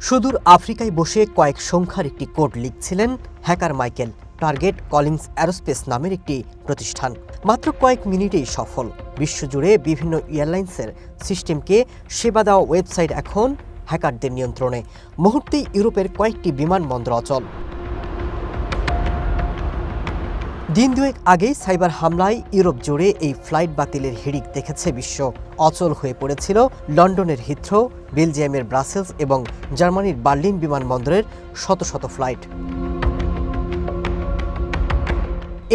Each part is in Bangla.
সুদূর আফ্রিকায় বসে কয়েক সংখ্যার একটি কোড লিখছিলেন hacker Michael. Target Collins Aerospace নামের একটি প্রতিষ্ঠান মাত্র কয়েক মিনিটেই সফল। বিশ্বজুড়ে বিভিন্ন এয়ারলাইন্সের সিস্টেমকে সেবা দেওয়া ওয়েবসাইট এখন হ্যাকারদের নিয়ন্ত্রণে। মুহূর্তেই ইউরোপের কয়েকটি বিমানবন্দর অচল। দিন দুয়েক আগেই সাইবার হামলায় ইউরোপ জুড়ে এই ফ্লাইট বাতিলের হিড়িক দেখেছে বিশ্ব। অচল হয়ে পড়েছিল লন্ডনের হিথ্রো, বেলজিয়ামের ব্রাসেলস এবং জার্মানির বার্লিন বিমানবন্দরের শত শত ফ্লাইট।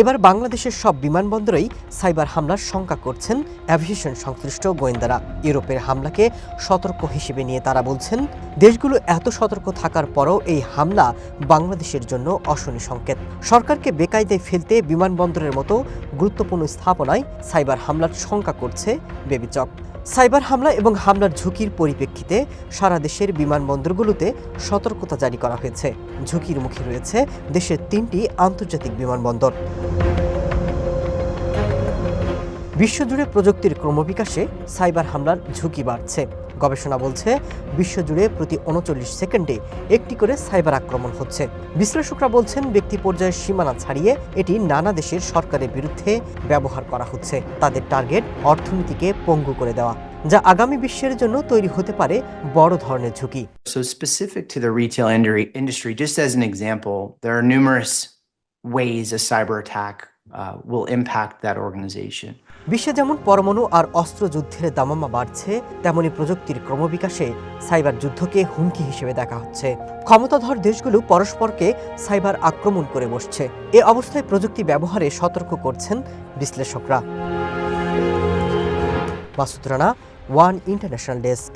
এবার বাংলাদেশের সব বিমানবন্দরেই সাইবার হামলার শঙ্কা করছেন অ্যাভিয়েশন সংশ্লিষ্ট গোয়েন্দারা। ইউরোপের হামলাকে সতর্ক হিসেবে নিয়ে তারা বলছেন, দেশগুলো এত সতর্ক থাকার পরও এই হামলা বাংলাদেশের জন্য অশনি সংকেত। সরকারকে বেকায়দায় ফেলতে বিমানবন্দরের মতো গুরুত্বপূর্ণ স্থাপনায় সাইবার হামলার শঙ্কা করছে বেবিচক। সাইবার হামলা এবং হামলার ঝুঁকির পরিপ্রেক্ষিতে সারা দেশের বিমানবন্দরগুলোতে সতর্কতা জারি করা হয়েছে। ঝুঁকির মুখে রয়েছে দেশের 3টি আন্তর্জাতিক বিমানবন্দর। বিশ্বজুড়ে প্রযুক্তির ক্রমবিকাশে সাইবার হামলার ঝুঁকি বাড়ছে। গবেষণা বলছে, বিশ্বজুড়ে প্রতি 39 সেকেন্ডে একটি করে সাইবার আক্রমণ হচ্ছে। বিশ্লেষকরা বলছেন, ব্যক্তি পর্যায়ের সীমানা ছাড়িয়ে এটি নানা দেশের সরকারের বিরুদ্ধে ব্যবহার করা হচ্ছে। তাদের টার্গেট অর্থনীতিকে পঙ্গু করে দেওয়া, যা আগামী বিশ্বের জন্য তৈরি হতে পারে বড় ধরনের ঝুঁকি। So specific to the retail industry, just as an example, there are numerous ways a cyber attack will impact that organization. বিশ্বে যেমন পরমাণু আর অস্ত্র যুদ্ধের দামামা বাড়ছে, তেমনি প্রযুক্তির ক্রমবিকাশে সাইবার যুদ্ধকে হুমকি হিসেবে দেখা হচ্ছে। ক্ষমতাধর দেশগুলো পরস্পরকে সাইবার আক্রমণ করে বসছে। এ অবস্থায় প্রযুক্তি ব্যবহারে সতর্ক করছেন বিশ্লেষকরা। Masud Rana, one international desk.